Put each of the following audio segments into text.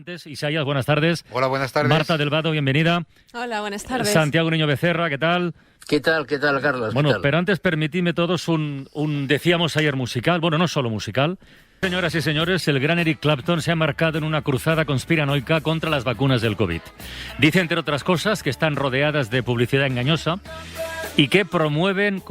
Antes, Isaías, buenas tardes. Hola, buenas tardes. Marta del Vado, bienvenida. Hola, buenas tardes. Santiago Niño Becerra, ¿qué tal? ¿Qué tal, Carlos? Bueno, ¿Qué tal? pero antes permitidme todos decíamos ayer musical, bueno, no solo musical. Señoras y señores, el gran Eric Clapton se ha embarcado en una cruzada conspiranoica contra las vacunas del COVID. Dice, entre otras cosas, que están rodeadas de publicidad engañosa y que promueven,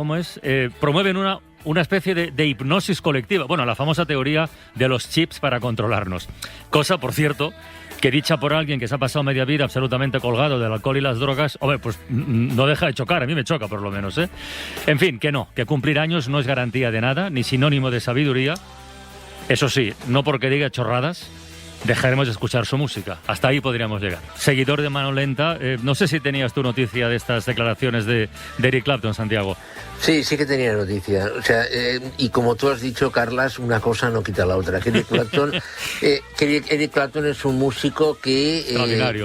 promueven una especie de hipnosis colectiva. Bueno, la famosa teoría de los chips para controlarnos. Cosa, por cierto, que dicha por alguien que se ha pasado media vida absolutamente colgado del alcohol y las drogas, hombre, pues no deja de chocar, a mí me choca por lo menos, ¿eh? En fin, que cumplir años no es garantía de nada, ni sinónimo de sabiduría. Eso sí, no porque diga chorradas, dejaremos de escuchar su música. Hasta ahí podríamos llegar. Seguidor de Mano Lenta, no sé si tenías tu noticia de estas declaraciones de Eric Clapton, Santiago. Sí que tenía noticia. O sea, y como tú has dicho, Carlas, una cosa no quita la otra. Eric Clapton es un músico que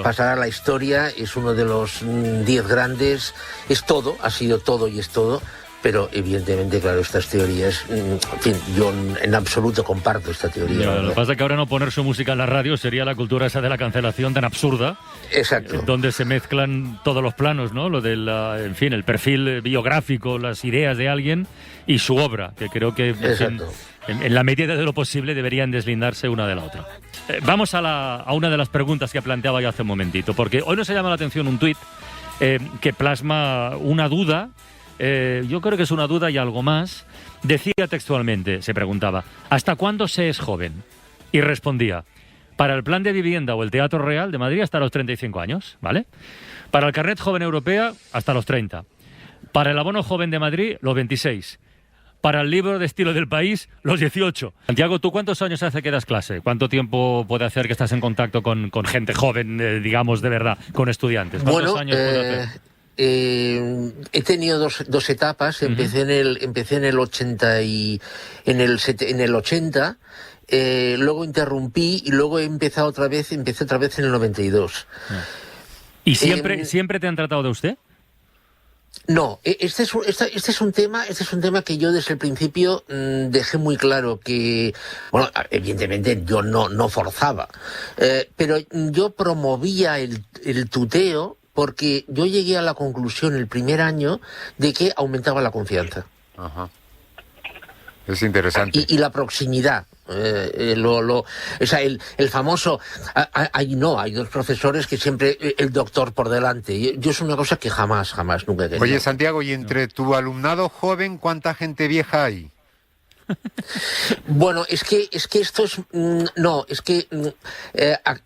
pasará a la historia, es uno de los 10 grandes, es todo, ha sido todo y es todo. Pero evidentemente, claro, estas teorías, en fin, yo en absoluto comparto esta teoría. Lo que pasa es que ahora no poner su música en la radio sería la cultura esa de la cancelación tan absurda. Exacto. Donde se mezclan todos los planos, ¿no? Lo del, en fin, el perfil biográfico, las ideas de alguien y su obra, que creo que en la medida de lo posible deberían deslindarse una de la otra. Vamos a una de las preguntas que planteaba yo hace un momentito, porque hoy nos ha llamado la atención un tuit que plasma una duda. Yo creo que es una duda y algo más. Decía textualmente, se preguntaba, ¿hasta cuándo se es joven? Y respondía, para el plan de vivienda o el Teatro Real de Madrid hasta los 35 años, ¿vale? Para el carnet joven europea hasta los 30. Para el abono joven de Madrid, los 26. Para el libro de estilo del país, los 18. Santiago, ¿tú cuántos años hace que das clase? ¿Cuánto tiempo puede hacer que estás en contacto con gente joven, digamos, de verdad, con estudiantes? ¿Cuántos años puede hacer? He tenido dos etapas. Empecé en el 80 en el 80. Luego interrumpí y luego empecé otra vez en el 92. ¿Y siempre te han tratado de usted? No, este es un tema que yo desde el principio dejé muy claro que, bueno, evidentemente yo no forzaba, pero yo promovía el tuteo porque yo llegué a la conclusión el primer año de que aumentaba la confianza. Ajá. Es interesante. Y la proximidad. O sea, el famoso... Hay dos profesores que siempre... El doctor por delante. Yo es una cosa que jamás, nunca he querido. Oye, Santiago, y entre tu alumnado joven, ¿cuánta gente vieja hay? Bueno, es que esto es... No, es que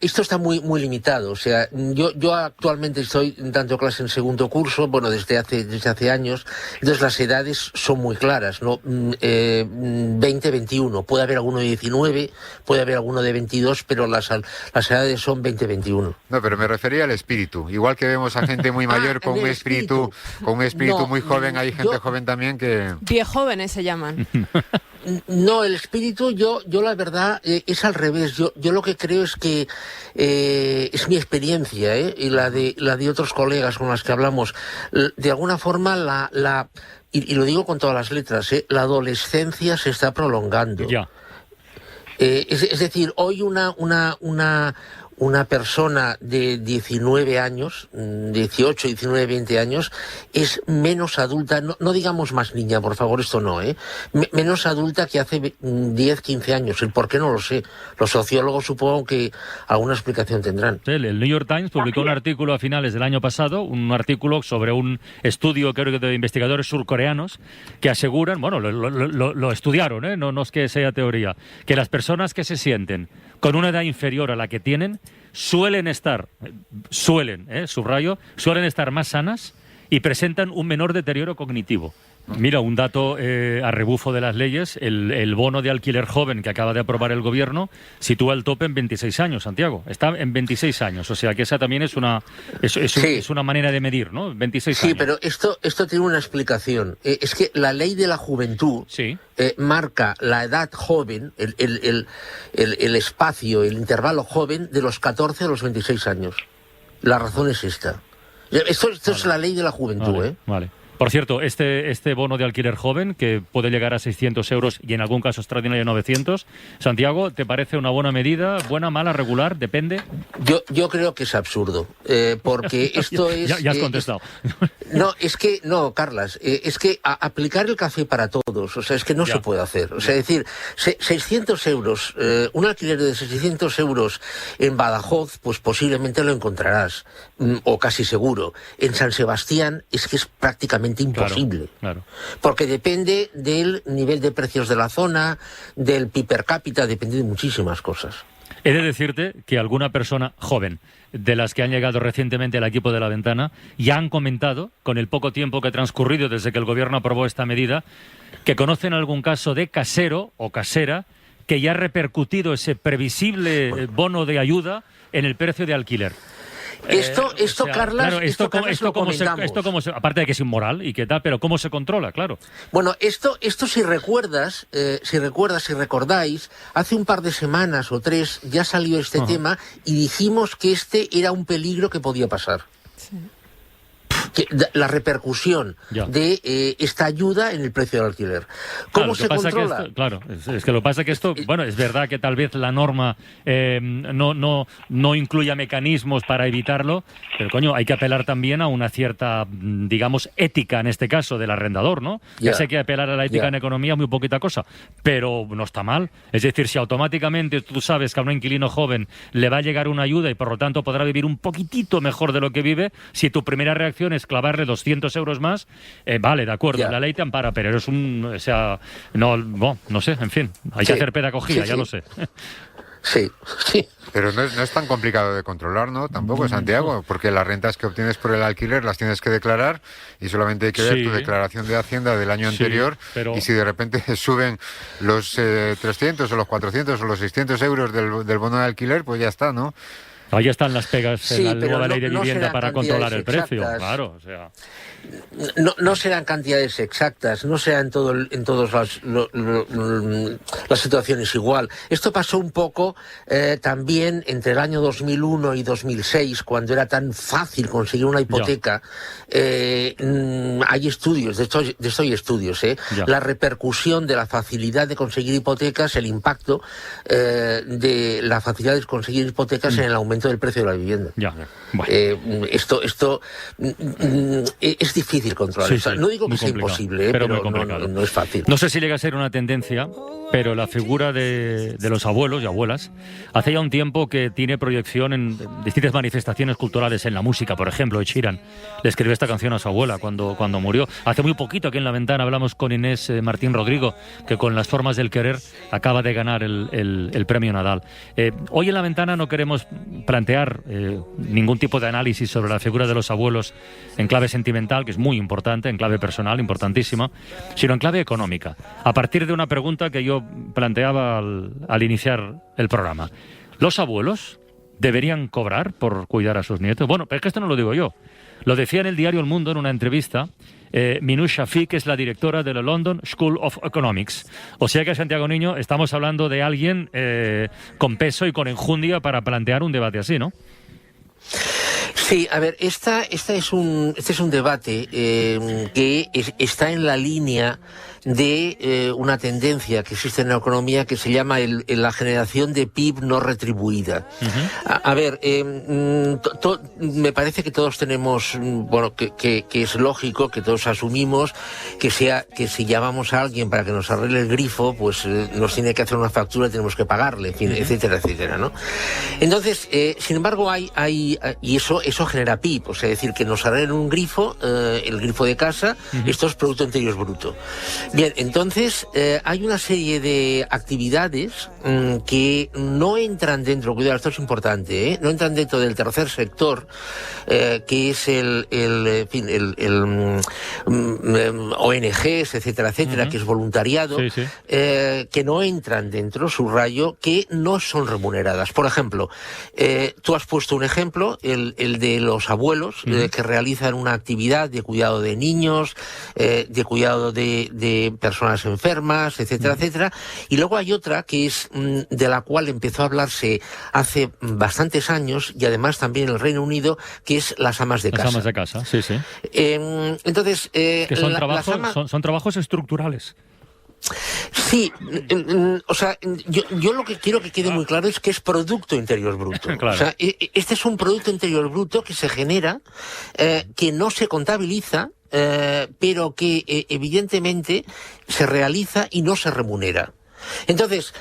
esto está muy limitado. O sea, yo actualmente estoy dando clase en segundo curso, bueno, desde hace años. Entonces las edades son muy claras, ¿no? 20, 21. Puede haber alguno de 19, puede haber alguno de 22, pero las edades son 20, 21. No, pero me refería al espíritu. Igual que vemos a gente muy mayor con un espíritu no, muy joven, hay gente joven también que... Viejóvenes se llaman. No, el espíritu, yo la verdad, es al revés. Yo lo que creo es que es mi experiencia, y la de otros colegas con los que hablamos. De alguna forma, y lo digo con todas las letras, la adolescencia se está prolongando. Ya. Es decir, hoy una persona de 19 años, 18, 19, 20 años, es menos adulta, no digamos más niña, por favor, esto no, menos adulta que hace 10, 15 años. El por qué no lo sé. Los sociólogos supongo que alguna explicación tendrán. El New York Times publicó un artículo a finales del año pasado, un artículo sobre un estudio, creo que de investigadores surcoreanos, que aseguran, bueno, lo estudiaron, no es que sea teoría, que las personas que se sienten con una edad inferior a la que tienen suelen estar más sanas y presentan un menor deterioro cognitivo. Mira, un dato a rebufo de las leyes, el bono de alquiler joven que acaba de aprobar el gobierno sitúa el tope en 26 años, Santiago. Está en 26 años, o sea que esa también es una manera de medir, ¿no? 26 años. Sí, pero esto tiene una explicación. Es que la ley de la juventud marca la edad joven, el espacio, el intervalo joven de los 14 a los 26 años. La razón es esta. Esto es la ley de la juventud, Vale. Por cierto, este bono de alquiler joven, que puede llegar a 600 euros y en algún caso extraordinario 900, Santiago, ¿te parece una buena medida? ¿Buena, mala, regular? ¿Depende? Yo creo que es absurdo, porque esto es... Ya has contestado. No, Carlas, es que aplicar el café para todos, o sea, es que no se puede hacer. O sea, es decir, 600 euros, un alquiler de 600 euros en Badajoz, pues posiblemente lo encontrarás, o casi seguro. En San Sebastián es que es prácticamente imposible. Claro. Porque depende del nivel de precios de la zona, del PIB per cápita, depende de muchísimas cosas. He de decirte que alguna persona joven de las que han llegado recientemente al equipo de La Ventana ya han comentado, con el poco tiempo que ha transcurrido desde que el gobierno aprobó esta medida, que conocen algún caso de casero o casera que ya ha repercutido ese previsible bono de ayuda en el precio de alquiler. Carlas, claro, esto como se, aparte de que es inmoral y qué tal, pero ¿cómo se controla? Claro. Bueno, esto si recordáis, hace un par de semanas o 3 ya salió este tema y dijimos que este era un peligro que podía pasar. Sí. La repercusión de esta ayuda en el precio del alquiler. ¿Cómo se controla? Es que lo que pasa es que esto, bueno, es verdad que tal vez la norma no incluya mecanismos para evitarlo, pero coño, hay que apelar también a una cierta, digamos, ética en este caso del arrendador, ¿no? Ya sé que apelar a la ética en economía es muy poquita cosa, pero no está mal. Es decir, si automáticamente tú sabes que a un inquilino joven le va a llegar una ayuda y por lo tanto podrá vivir un poquitito mejor de lo que vive, si tu primera reacción es clavarle 200 euros más, vale, de acuerdo, la ley te ampara, pero es no sé, en fin, hay que hacer pedagogía, ya lo sé. Sí. Pero no es tan complicado de controlar, ¿no? Tampoco, Santiago, porque las rentas que obtienes por el alquiler las tienes que declarar y solamente hay que ver tu declaración de Hacienda del año anterior, y si de repente suben los 300 o los 400 o los 600 euros del bono de alquiler, pues ya está, ¿no? Ahí están las pegas en la nueva ley de vivienda para controlar el precio, claro, o sea. No serán cantidades exactas, no será en todas las situaciones igual. Esto pasó un poco también entre el año 2001 y 2006, cuando era tan fácil conseguir una hipoteca. Hay estudios, de esto hay estudios, la repercusión de la facilidad de conseguir hipotecas, el impacto de la facilidad de conseguir hipotecas en el aumento del precio de la vivienda. Esto es difícil controlar. No digo que sea imposible, pero no es fácil. No sé si llega a ser una tendencia, pero la figura de los abuelos y abuelas hace ya un tiempo que tiene proyección en distintas manifestaciones culturales. En la música, por ejemplo, Ed Sheeran le escribió esta canción a su abuela cuando murió. Hace muy poquito aquí en La Ventana hablamos con Inés Martín Rodrigo, que con Las formas del querer acaba de ganar el premio Nadal. Hoy en La Ventana no queremos plantear ningún tipo de análisis sobre la figura de los abuelos en clave sentimental, que es muy importante, en clave personal, importantísima, sino en clave económica. A partir de una pregunta que yo planteaba al iniciar el programa. ¿Los abuelos deberían cobrar por cuidar a sus nietos? Bueno, pero es que esto no lo digo yo. Lo decía en el diario El Mundo en una entrevista Minouche Shafik, que es la directora de la London School of Economics. O sea que, Santiago Niño, estamos hablando de alguien con peso y con enjundia para plantear un debate así, ¿no? Sí, a ver, este es un debate que está en la línea de una tendencia que existe en la economía que se llama la generación de PIB no retribuida. A ver, me parece que todos tenemos, que es lógico, que todos asumimos que si llamamos a alguien para que nos arregle el grifo, pues nos tiene que hacer una factura y tenemos que pagarle, en fin, etcétera, etcétera, ¿no? Entonces, sin embargo, y eso genera PIB, o sea, es decir, que nos arreglen un grifo, el grifo de casa, esto es Producto Interior Bruto. Bien, entonces hay una serie de actividades que no entran dentro, cuidado, esto es importante, no entran dentro del tercer sector, que es el ONGs, etcétera, etcétera, que es voluntariado, que no entran dentro, subrayo, que no son remuneradas. Por ejemplo, tú has puesto un ejemplo, el de los abuelos que realizan una actividad de cuidado de niños, de cuidado de personas enfermas, etcétera, etcétera. Y luego hay otra que es de la cual empezó a hablarse hace bastantes años, y además también en el Reino Unido, que es las amas de casa. Las amas de casa, sí, sí. Entonces, que son trabajos estructurales. Sí, o sea, yo lo que quiero que quede muy claro es que es Producto Interior Bruto. Claro. O sea, este es un Producto Interior Bruto que se genera, que no se contabiliza, pero que evidentemente se realiza y no se remunera. Entonces,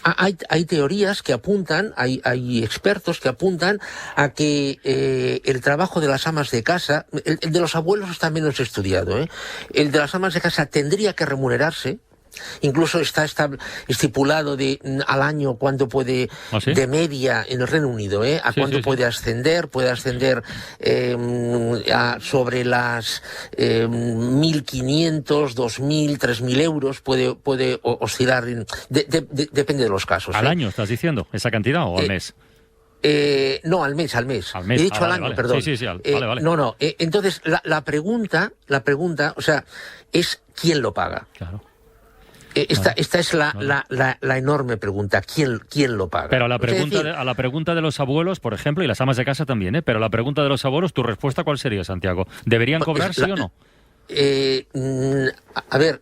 hay teorías que apuntan, hay expertos que apuntan a que el trabajo de las amas de casa, el de los abuelos está menos estudiado, el de las amas de casa tendría que remunerarse. Incluso está estipulado al año cuánto puede, ¿Ah, sí? de media en el Reino Unido, a cuánto puede ascender. Puede ascender sobre las 1.500, 2.000, 3.000 euros, puede oscilar, depende de los casos. ¿Al año estás diciendo esa cantidad o al mes? No, al mes. He dicho al año, vale. perdón. Sí, vale. No. Entonces, la pregunta, o sea, es ¿quién lo paga? Claro. Esta es la enorme pregunta. ¿Quién lo paga? Pero a la pregunta de los abuelos, por ejemplo, y las amas de casa también, pero a la pregunta de los abuelos, ¿tu respuesta cuál sería, Santiago? ¿Deberían cobrar, sí o no? A ver,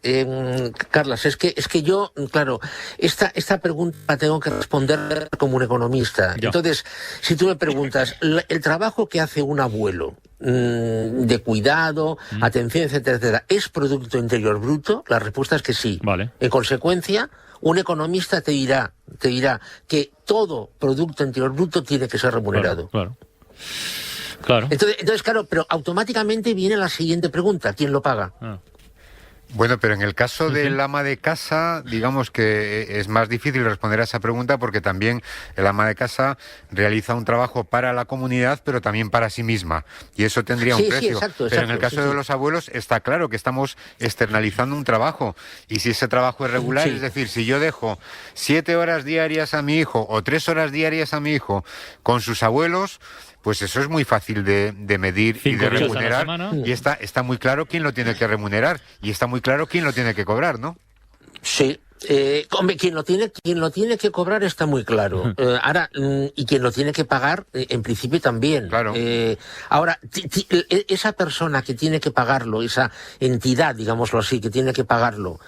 Carlas, es que yo, claro, esta pregunta la tengo que responder como un economista. Ya. Entonces, si tú me preguntas, el trabajo que hace un abuelo de cuidado, atención, etcétera, etcétera, ¿es Producto Interior Bruto? La respuesta es que sí. Vale. En consecuencia, un economista te dirá que todo Producto Interior Bruto tiene que ser remunerado. Claro. Entonces, claro, pero automáticamente viene la siguiente pregunta: ¿quién lo paga? Bueno, pero en el caso del ama de casa, digamos que es más difícil responder a esa pregunta porque también el ama de casa realiza un trabajo para la comunidad, pero también para sí misma. Y eso tendría un precio. Exacto, pero en el caso de los abuelos está claro que estamos externalizando un trabajo. Y si ese trabajo es regular, es decir, si yo dejo 7 horas diarias a mi hijo o 3 horas diarias a mi hijo con sus abuelos, pues eso es muy fácil de medir y de remunerar, y está muy claro quién lo tiene que remunerar, y está muy claro quién lo tiene que cobrar, ¿no? Sí. Quien lo tiene que cobrar está muy claro. Ahora, y quien lo tiene que pagar, en principio también. Claro. Ahora, esa persona que tiene que pagarlo, esa entidad, digámoslo así, que tiene que pagarlo,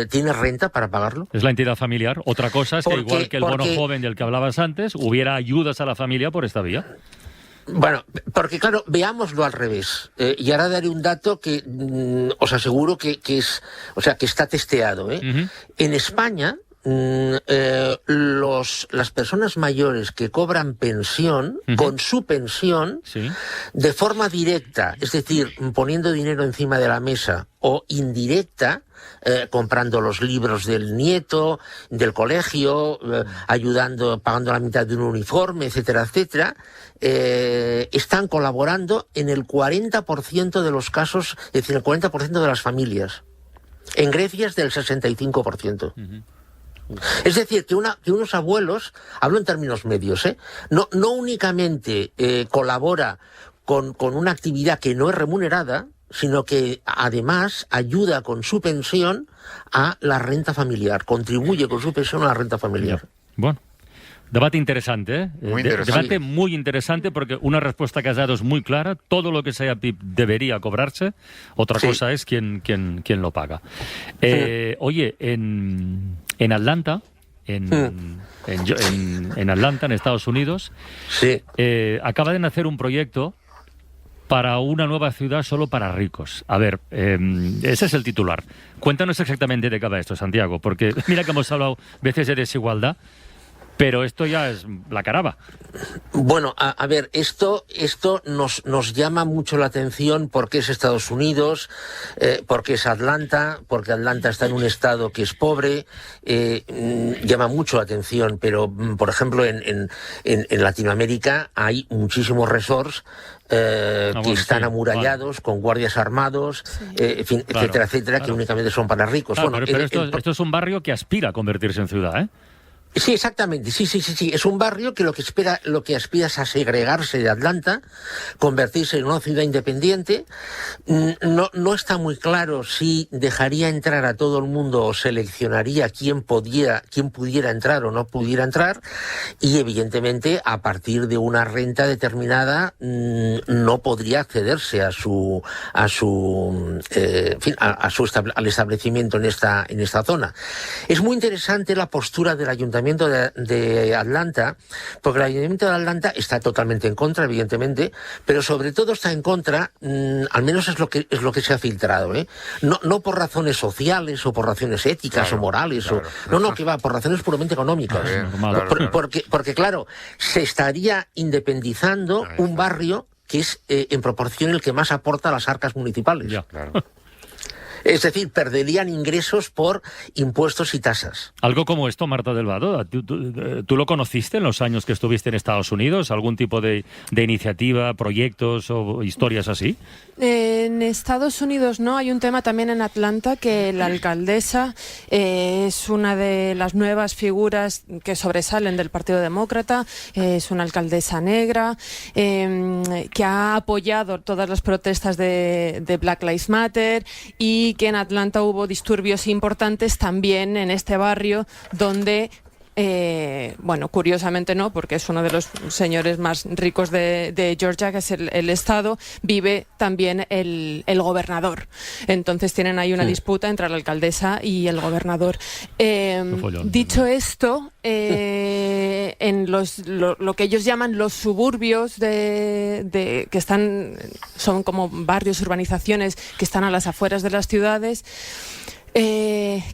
¿tiene renta para pagarlo? Es la entidad familiar. Otra cosa es que igual que el bono joven del que hablabas antes, hubiera ayudas a la familia por esta vía. Bueno, porque claro, veámoslo al revés. Y ahora daré un dato que os aseguro que está testeado. En España, las personas mayores que cobran pensión, con su pensión, de forma directa, es decir, poniendo dinero encima de la mesa, o indirecta, comprando los libros del nieto, del colegio, pagando la mitad de un uniforme, etcétera, etcétera, están colaborando en el 40% de los casos, es decir, el 40% de las familias. En Grecia es del 65%. Es decir, que unos abuelos, hablo en términos medios, no únicamente colabora con una actividad que no es remunerada, sino que además ayuda con su pensión a la renta familiar, contribuye con su pensión a la renta familiar. Bueno, debate interesante, ¿eh? Muy interesante. Debate muy interesante porque una respuesta que has dado es muy clara. Todo lo que sea PIB debería cobrarse. Otra cosa es quién lo paga. Oye, en Atlanta, en Atlanta, en Estados Unidos, acaba de nacer un proyecto para una nueva ciudad solo para ricos. A ver, ese es el titular. Cuéntanos exactamente de qué va esto, Santiago, porque mira que hemos hablado veces de desigualdad, pero esto ya es la caraba. Bueno, a ver, esto nos llama mucho la atención porque es Estados Unidos, porque es Atlanta, porque Atlanta está en un estado que es pobre, llama mucho la atención, pero, por ejemplo, en Latinoamérica hay muchísimos resorts que están amurallados, con guardias armados, en fin, etcétera, etcétera, que únicamente son para ricos. Claro, bueno, pero esto es un barrio que aspira a convertirse en ciudad, ¿eh? Sí, exactamente. Sí. Es un barrio que lo que aspira es a segregarse de Atlanta, convertirse en una ciudad independiente. No está muy claro si dejaría entrar a todo el mundo o seleccionaría quién pudiera entrar o no pudiera entrar. Y evidentemente, a partir de una renta determinada, no podría accederse al establecimiento en esta zona. Es muy interesante la postura del Ayuntamiento de Atlanta, porque el Ayuntamiento de Atlanta está totalmente en contra, evidentemente, pero sobre todo está en contra, al menos es lo que se ha filtrado, no por razones sociales o por razones éticas o morales, que va por razones puramente económicas. Porque claro, se estaría independizando un barrio que es en proporción el que más aporta a las arcas municipales. Ya, claro. Es decir, perderían ingresos por impuestos y tasas. Algo como esto, Marta del Vado, ¿tú lo conociste en los años que estuviste en Estados Unidos? ¿Algún tipo de iniciativa, proyectos o historias así? En Estados Unidos no. Hay un tema también en Atlanta que la alcaldesa es una de las nuevas figuras que sobresalen del Partido Demócrata. Es una alcaldesa negra que ha apoyado todas las protestas de Black Lives Matter, y que en Atlanta hubo disturbios importantes también en este barrio donde, curiosamente no, porque es uno de los señores más ricos de Georgia, que es el estado, vive también el gobernador. Entonces tienen ahí una disputa entre la alcaldesa y el gobernador. Dicho esto, en lo que ellos llaman los suburbios que son como barrios, urbanizaciones que están a las afueras de las ciudades.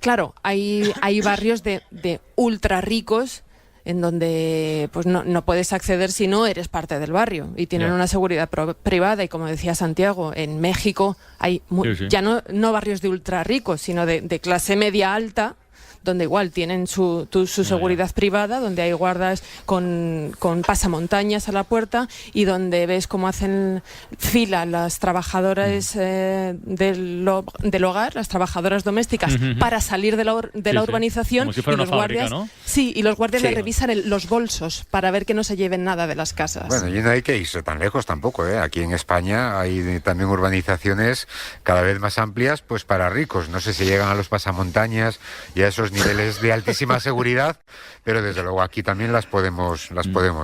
Claro, hay barrios de ultra ricos en donde pues no puedes acceder si no eres parte del barrio, y tienen una seguridad privada, y como decía Santiago, en México hay ya no barrios de ultra ricos, sino de clase media alta, donde igual tienen su seguridad privada, donde hay guardas con pasamontañas a la puerta, y donde ves cómo hacen fila las trabajadoras del hogar, las trabajadoras domésticas, para salir de la urbanización. Como si fuera y los una fábrica, guardias, ¿no? Sí, y los guardias le revisan los bolsos para ver que no se lleven nada de las casas. Bueno, y no hay que irse tan lejos tampoco, ¿eh? Aquí en España hay también urbanizaciones cada vez más amplias, pues para ricos. No sé si llegan a los pasamontañas y a esos niveles de altísima seguridad, pero desde luego aquí también las podemos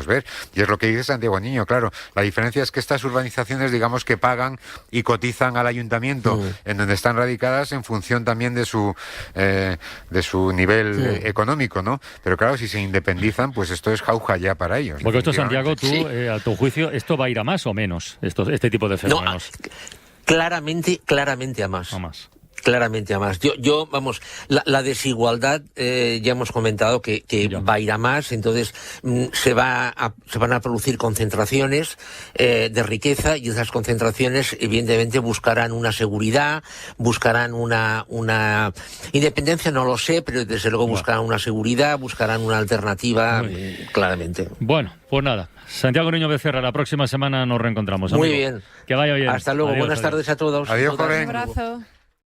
ver. Y es lo que dice Santiago Niño, claro. La diferencia es que estas urbanizaciones, digamos que pagan y cotizan al ayuntamiento en donde están radicadas en función también de su nivel económico, ¿no? Pero claro, si se independizan, pues esto es jauja ya para ellos. Porque esto, Santiago, tú, a tu juicio, ¿esto va a ir a más o menos? Este tipo de fenómenos. No, claramente a más. A más. Claramente a más. La desigualdad, ya hemos comentado que va a ir a más, entonces se van a producir concentraciones de riqueza, y esas concentraciones evidentemente buscarán una seguridad, buscarán una independencia, no lo sé, pero desde luego buscarán una seguridad, buscarán una alternativa, claramente. Bueno, pues nada. Santiago Niño Becerra, la próxima semana nos reencontramos. Muy amigo. bien. Que vaya bien. Hasta luego. Buenas tardes a todos. Adiós, Un abrazo.